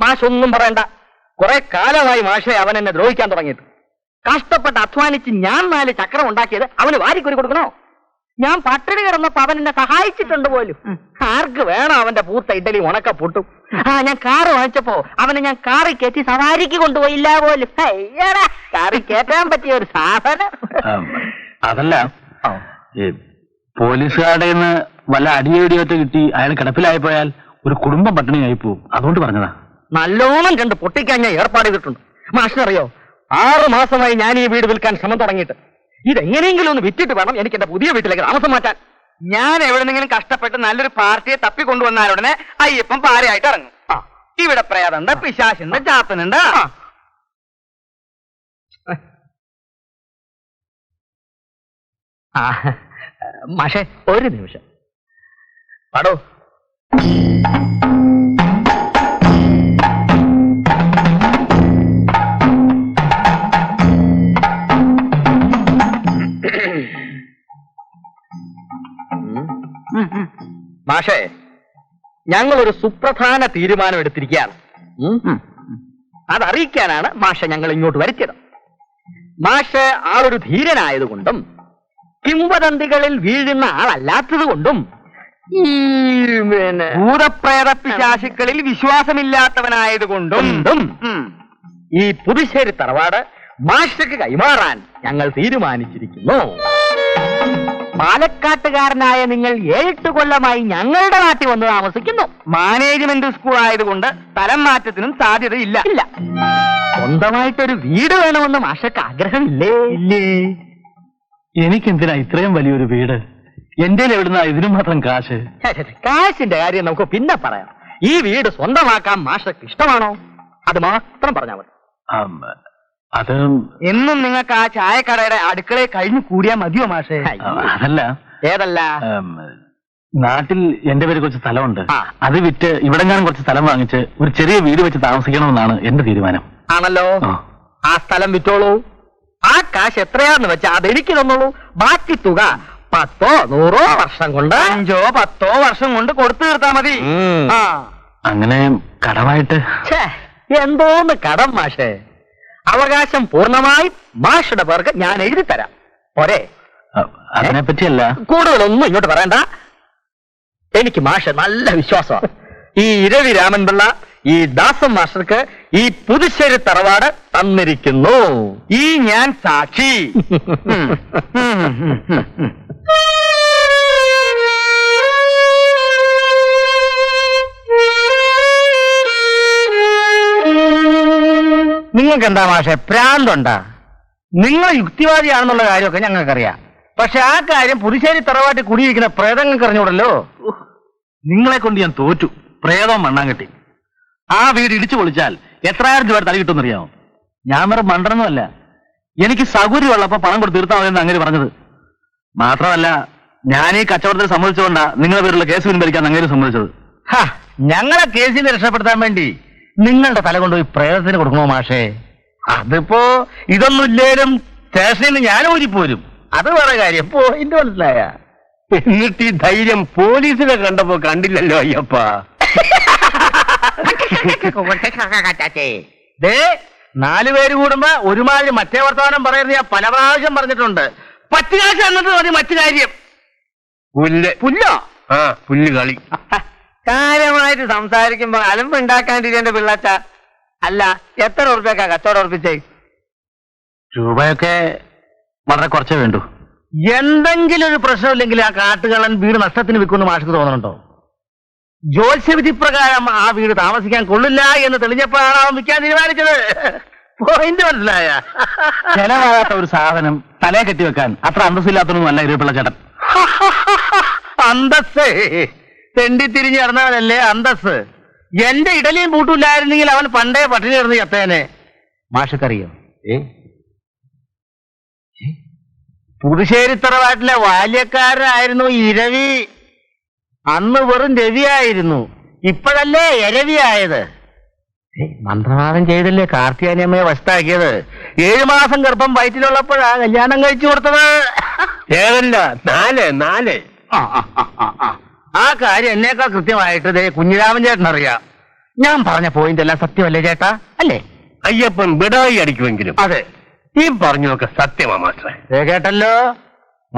മാഷൊന്നും പറയണ്ട. കുറെ കാലമായി മാഷെ അവൻ എന്നെ ദ്രോഹിക്കാൻ തുടങ്ങിയിട്ട്. കഷ്ടപ്പെട്ട് അധ്വാനിച്ച് ഞാൻ 4 ചക്രം ഉണ്ടാക്കിയത് അവന് വാരിക്കൊരു കൊടുക്കണോ? ഞാൻ പട്ടിണി കിടന്നപ്പോ അവൻ എന്നെ സഹായിച്ചിട്ടുണ്ട് പോലും. ആർക്ക് വേണം അവന്റെ പൂത്ത ഇഡലി ഉണക്ക പൊട്ടും? ഞാൻ കാറ് വാങ്ങിച്ചപ്പോ അവനെ ഞാൻ കാറി കയറ്റി സവാരിക്ക് കൊണ്ടുപോയില്ല പോലും. അയ്യടാ, കാറി കയറ്റാൻ പറ്റിയ ഒരു സാധനം. അതല്ല, പോലീസുകാരുടെ നിന്ന് വല്ല അടിയടിയൊക്കെ കിട്ടി അയാൾ കിടപ്പിലായിപ്പോയാൽ ഒരു കുടുംബം പട്ടിണിയായി പോവും. അതുകൊണ്ട് പറഞ്ഞതാ. നല്ലോണം 2 പൊട്ടിക്കാൻ ഞാൻ ഏർപ്പാട് ചെയ്തിട്ടുണ്ട്. മാഷിനറിയോ, 6 മാസമായി ഞാൻ ഈ വീട് വിൽക്കാൻ ശ്രമം തുടങ്ങിയിട്ട്. ഇതെങ്ങനെയെങ്കിലും ഒന്ന് വിറ്റിട്ട് വേണം എനിക്ക് എന്റെ പുതിയ വീട്ടിലേക്ക് താമസം മാറ്റാൻ. ഞാൻ എവിടെന്നെങ്കിലും കഷ്ടപ്പെട്ട് നല്ലൊരു പാർട്ടിയെ തപ്പിക്കൊണ്ടുവന്നാലുടനെ അയ്യപ്പൻ പാരയായിട്ട് ഇറങ്ങും. ഇവിടെ പ്രേതണ്ട്, പിശാശുണ്ട്, ചാത്തനുണ്ട്. മാഷെ, ഒരു നിമിഷം പാടോ. മാഷേ, ഞങ്ങളൊരു സുപ്രധാന തീരുമാനം എടുത്തിരിക്കുകയാണ്. അതറിയിക്കാനാണ് മാഷെ ഞങ്ങൾ ഇങ്ങോട്ട് വരുത്തിയത്. മാഷ് ആളൊരു ധീരനായതുകൊണ്ടും കിംവദന്തികളിൽ വീഴുന്ന ആളല്ലാത്തത് കൊണ്ടും ഈ ഭൂതപ്രേത പിശാചുക്കളിൽ വിശ്വാസമില്ലാത്തവനായതുകൊണ്ടും ഈ പുതുശ്ശേരി തറവാട് മാഷക്ക് കൈമാറാൻ ഞങ്ങൾ തീരുമാനിച്ചിരിക്കുന്നു. പാലക്കാട്ടുകാരനായ നിങ്ങൾ 7 കൊല്ലമായി ഞങ്ങളുടെ നാട്ടിൽ വന്ന് താമസിക്കുന്നു. മാനേജ്മെന്റ് സ്കൂൾ ആയതുകൊണ്ട് സ്ഥലം മാറ്റത്തിനും സാധ്യതയില്ല. ഇല്ല. സ്വന്തമായിട്ടൊരു വീട് വേണമെന്ന് മാഷക്ക് ആഗ്രഹമില്ലേ? ഇല്ലേ. എനിക്കെന്തിനാ ഇത്രയും വലിയൊരു വീട്? എന്റെ എവിടുന്ന ഇതിനും മാത്രം കാശ്? കാശിന്റെ കാര്യം നമുക്ക് പിന്നെ പറയാം. ഈ വീട് സ്വന്തമാക്കാൻ മാഷക്ക് ഇഷ്ടമാണോ? അത് മാത്രം പറഞ്ഞാൽ മതി. അത് എന്നും നിങ്ങൾക്ക് ആ ചായക്കടയുടെ അടുക്കളയിൽ കഴിഞ്ഞു കൂടിയാ മതിയോ മാഷേ? അതല്ല. ഏതല്ല? നാട്ടിൽ എന്റെ പേര് കുറച്ച് സ്ഥലമുണ്ട്. അത് വിറ്റ് ഇവിടെ ഞാൻ കുറച്ച് സ്ഥലം വാങ്ങിച്ച് ഒരു ചെറിയ വീട് വെച്ച് താമസിക്കണമെന്നാണ് എന്റെ തീരുമാനം. ആണല്ലോ. ആ സ്ഥലം വിറ്റോളൂ. ആ കാശ് എത്രയാന്ന് വെച്ചാ അതെനിക്ക് തന്നോളൂ. ബാക്കി തുക 10 100 വർഷം കൊണ്ട് 5 10 വർഷം കൊണ്ട് കൊടുത്തു തീർത്താ മതി. അങ്ങനെ കടമായിട്ട്? എന്തോന്ന് കടം മാഷേ? അവകാശം പൂർണ്ണമായി മാഷുടെ പേർക്ക് ഞാൻ എഴുതി തരാം. പോരെ? അതിനെ പറ്റിയല്ല. കൂടുതലൊന്നും ഇങ്ങോട്ട് പറയണ്ട. എനിക്ക് മാഷ നല്ല വിശ്വാസമാണ്. ഈ ഇരവി രാമൻപിള്ള ഈ ദാസൻ മാസ്റ്റർക്ക് ഈ പുതുശ്ശേരി തറവാട് തന്നിരിക്കുന്നു. ഈ ഞാൻ സാക്ഷി. നിങ്ങൾക്ക് എന്താ മാഷെ, പ്രാന്തുണ്ടാ? നിങ്ങൾ യുക്തിവാദിയാണെന്നുള്ള കാര്യമൊക്കെ ഞങ്ങൾക്കറിയാം. പക്ഷെ ആ കാര്യം പുതുശ്ശേരി തറവാട്ടിൽ കുടിയിരിക്കുന്ന പ്രേതങ്ങൾക്ക് അറിഞ്ഞൂടല്ലോ. നിങ്ങളെ കൊണ്ട് ഞാൻ തോറ്റു. പ്രേതവും മണ്ണാങ്കട്ടി. ആ വീട് ഇടിച്ചു പൊളിച്ചാൽ എത്രായിരം രൂപ തല കിട്ടുമെന്നറിയാമോ? ഞാൻ വേറെ മണ്ടനൊന്നുമല്ല. എനിക്ക് സൗകര്യമുള്ളപ്പോ പണം കൊടുത്ത് തീർത്താൽ മതിയെന്ന് അങ്ങനെ പറഞ്ഞത്. മാത്രമല്ല, ഞാൻ ഈ കച്ചവടത്തിൽ സമ്മതിച്ചുകൊണ്ടാ നിങ്ങളെ പേരുള്ള കേസ് പിൻവലിക്കാൻ അങ്ങനെ സമ്മതിച്ചത്. ഞങ്ങളെ കേസിൽ നിന്ന് രക്ഷപ്പെടുത്താൻ വേണ്ടി നിങ്ങളുടെ തല കൊണ്ടുപോയി പ്രേതത്തിന് കൊടുക്കണോ മാഷേ? അതിപ്പോ ഇതൊന്നും ഇല്ലേലും സ്റ്റേഷനിൽ നിന്ന് ഞാൻ ഊരിപ്പോരും. അത് വേറെ കാര്യം. പോയിന്റ് മനസ്സിലായ? എന്നിട്ട് ഈ ധൈര്യം പോലീസിനെ കണ്ടപ്പോ കണ്ടില്ലല്ലോ അയ്യപ്പ. 4 പേര് കൂടുമ്പോ ഒരുമാതിരി മറ്റേ വർത്തമാനം പറയുന്നത് ഞാൻ പല പ്രാവശ്യം പറഞ്ഞിട്ടുണ്ട്. 10 കാശ് എന്നിട്ട് മതി മറ്റു കാര്യം. പുല്ലോ? പുല്ല് കളി. കാര്യമായിട്ട് സംസാരിക്കുമ്പോ അലമ്പ് ഉണ്ടാക്കാണ്ടിരിക്കേണ്ട പിള്ളാച്ച. അല്ല, എത്ര ഉറുപ്പ്യക്കാ കച്ചവടം ഉറപ്പിച്ചേ? രൂപയൊക്കെ വളരെ കുറച്ചേ വേണ്ടു. എന്തെങ്കിലും ഒരു പ്രശ്നമില്ലെങ്കിൽ ആ കാട്ടുകളൻ വീട് നഷ്ടത്തിന് വിൽക്കുമെന്ന് മാഷക്ക് തോന്നുന്നുണ്ടോ? ജ്യോത്സ്യവിധി പ്രകാരം ആ വീട് താമസിക്കാൻ കൊള്ളില്ല എന്ന് തെളിഞ്ഞപ്പോഴാണ് അവൻ വിൽക്കാൻ തീരുമാനിച്ചത്. പോയിന്റ് മനസ്സിലായ? ചെലവാകാത്ത ഒരു സാധനം തലയെ കെട്ടിവെക്കാൻ അത്ര അന്തസ്സില്ലാത്തൊന്നും അല്ല ഇരുപിള്ള ചേട്ടൻ. അന്തസ് തെണ്ടി തിരിഞ്ഞ് നടന്നവനല്ലേ അന്തസ്. എന്റെ ഇഡലിയും പൂട്ടില്ലായിരുന്നെങ്കിൽ അവൻ പണ്ടേ പട്ടിണി കിടന്ന് ചത്തേനെ. മാഷക്കറിയോ? പുതുശ്ശേരി തറവാട്ടിലെ ബാല്യക്കാരനായിരുന്നു ഇരവി. അന്ന് വെറും രവിയായിരുന്നു. ഇപ്പോഴല്ലേ ഇരവിയായത്. മന്ത്രവാദം ചെയ്തല്ലേ കാർത്തിയാനിയമ്മയെ വശത്താക്കിയത്. 7 മാസം ഗർഭം വയറ്റിലുള്ളപ്പോഴാ കല്യാണം കഴിച്ചു കൊടുത്തത്. 4 ആ കാര്യം എന്നേക്കാൾ കൃത്യമായിട്ട് കുഞ്ഞിരാമൻ ചേട്ടനറിയാം. ഞാൻ പറഞ്ഞ പോയിന്റ് എല്ലാം സത്യമല്ലേ ചേട്ടാ? അല്ലേ? അയ്യപ്പൻ ബിടായി അടിക്കുമെങ്കിലും അതെ. ഈ പറഞ്ഞൊക്കെ സത്യമാ മാസ്റ്ററെ. കേട്ടല്ലോ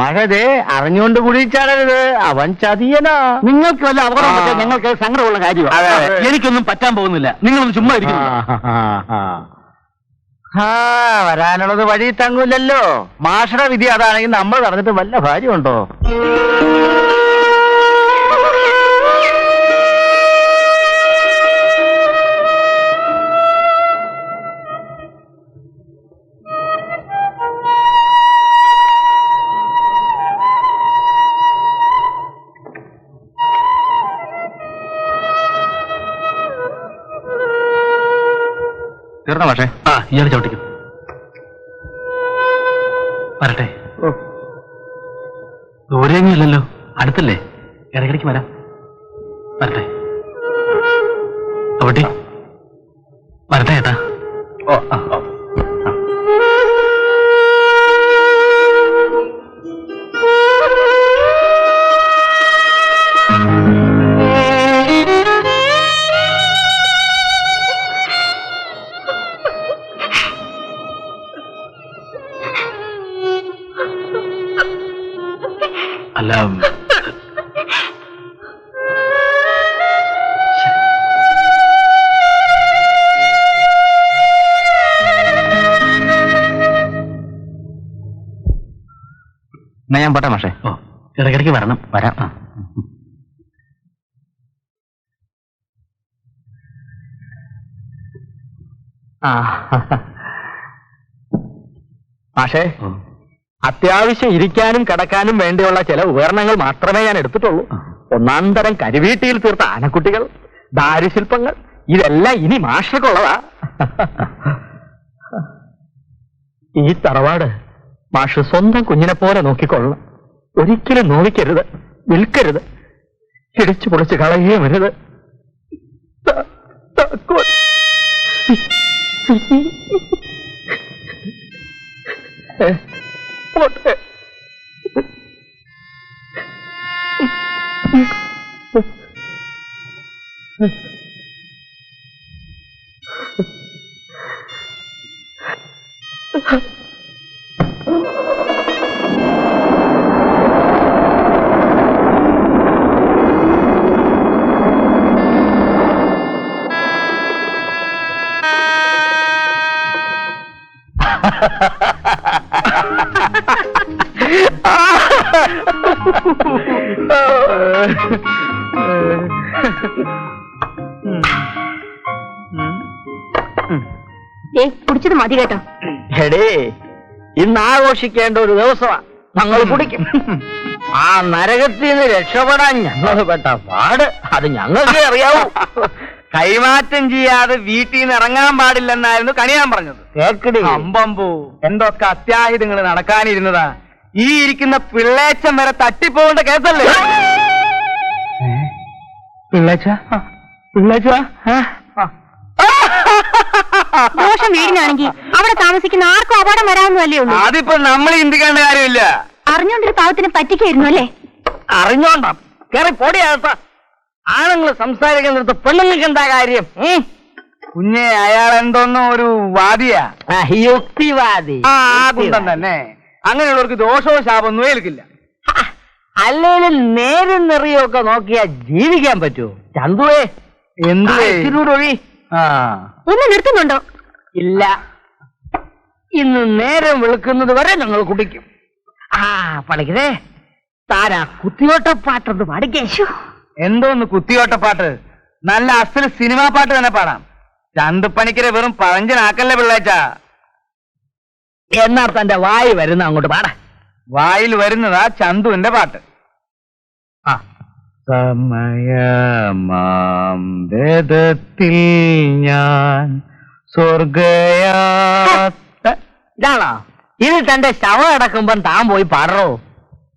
മകതേ, അറിഞ്ഞുകൊണ്ട് കുടിച്ചാടരുത്, അവൻ ചതിയനാ. നിങ്ങൾക്ക് വല്ല അപകടം പറ്റാൻ ഞങ്ങൾക്ക് സങ്കടമുള്ള കാര്യമാണ്. എനിക്കൊന്നും പറ്റാൻ പോകുന്നില്ല. നിങ്ങളൊന്ന് ചുമ്മാ ഇരിക്കുന്നു. വരാനുള്ളത് വഴി തങ്ങൂലല്ലോ. മാഷയുടെ വിധി അതാണെങ്കിൽ നമ്മൾ നടന്നിട്ട് വല്ല കാര്യമുണ്ടോ? തീർന്ന പക്ഷേ ഇയാൾ ചവിട്ടിക്കും. വരട്ടെ. ദൂരെയൊന്നുമില്ലല്ലോ, അടുത്തല്ലേ, ഇടയ്ക്കിടയ്ക്ക് വരാം. വരട്ടെ അവിടെ വരട്ടെ ഏട്ടാ. അല്ല, എന്നാ ഞാൻ പോട്ടെ മാഷേ. ഓ, ഇടയ്ക്കിടയ്ക്ക് വരണം. വരാം. മാഷേ, അത്യാവശ്യം ഇരിക്കാനും കിടക്കാനും വേണ്ടിയുള്ള ചില ഉപകരണങ്ങൾ മാത്രമേ ഞാൻ എടുത്തിട്ടുള്ളൂ. ഒന്നാം തരം കരിവീട്ടിയിൽ തീർത്ത ആനക്കുട്ടികൾ, ദാരുശില്പങ്ങൾ, ഇതെല്ലാം ഇനി മാഷർക്കുള്ളതാ. ഈ തറവാട് മാഷ് സ്വന്തം കുഞ്ഞിനെ പോലെ നോക്കിക്കൊള്ളണം. ഒരിക്കലും നോവിക്കരുത്, വിൽക്കരുത്, ഇടിച്ചു പൊളിച്ച് കളയുകയും വരുത്. പോട്ടെ. കുടിച്ചത് മതി കേട്ടോ. എടേ, ഇന്ന് ആഘോഷിക്കേണ്ട ഒരു ദിവസമാണ്. ഞങ്ങൾ കുടിക്കും. ആ നരകത്തിൽ നിന്ന് രക്ഷപ്പെടാൻ ഞങ്ങൾ പെട്ട പാട് അത് ഞങ്ങൾക്ക് അറിയാവൂ. കൈമാറ്റം ചെയ്യാതെ വീട്ടിൽ നിന്ന് ഇറങ്ങാൻ പാടില്ലെന്നായിരുന്നു കണിയാൻ പറഞ്ഞത്. കേക്കടി, അമ്പമ്പൂ, എന്തൊക്കെ അത്യാഹിതങ്ങൾ നടക്കാനിരുന്നതാ. ഈ ഇരിക്കുന്ന പിള്ളേച്ചൻ വരെ തട്ടിപ്പോകേണ്ട കേസല്ലേ? പിള്ളേച്ച പിള്ളേച്ച ദോഷം വീടിനാണെങ്കിൽ അവിടെ താമസിക്കുന്ന ആർക്കും അപകടം വരാമെന്നല്ലേ ഉള്ളൂ. അതിപ്പോ നമ്മൾ ചിന്തിക്കേണ്ട കാര്യമില്ല. അറിഞ്ഞോണ്ടൊരു പാവത്തിന് പറ്റിക്കായിരുന്നു അല്ലേ? അറിഞ്ഞോണ്ടാം കേറി പൊടിയാത്ത ആണുങ്ങൾ സംസാരിക്കുന്നിടത്ത് പെണ്ണുങ്ങൾക്ക് എന്താ കാര്യം? കുഞ്ഞെ, അയാൾ എന്തോന്നോ ഒരു വാദിയാ, യുക്തിവാദി. ആ കുന്തം തന്നെ. അങ്ങനെയുള്ളവർക്ക് ദോഷവും ശാപമൊന്നും ഏൽക്കില്ല. അല്ലേലും നേരും നിറയൊക്കെ നോക്കിയാ ജീവിക്കാൻ പറ്റുമോ? ചന്തുവേ, എന്ത് ഒഴി. ഒന്ന് നിർത്തുന്നുണ്ടോ? ഇല്ല, ഇന്ന് നേരം വെളുക്കുന്നത് വരെ ഞങ്ങൾ കുടിക്കും. പണിക്കതേ, താരാ കുത്തിയോട്ടപ്പാട്ടൊന്ന് പാടിക്കേ. എന്തോന്ന് കുത്തിയോട്ടപ്പാട്ട്? നല്ല അസൽ സിനിമാ പാട്ട് തന്നെ പാടാം. ചന്തുപ്പണിക്കരെ വെറും പഴഞ്ചനാക്കല്ലേ പിള്ളേച്ചാ. എന്നാ തന്റെ വായി വരുന്ന അങ്ങോട്ട് പാട. വായിൽ വരുന്നതാ ചന്തുവിന്റെ പാട്ട്. സമയമാംബേദത്തിൽ ഞാൻ സ്വർഗയാത്ര. ഇതാണോ ഇത്? തന്റെ ശവം അടക്കുമ്പം താൻ പോയി പാടറോ?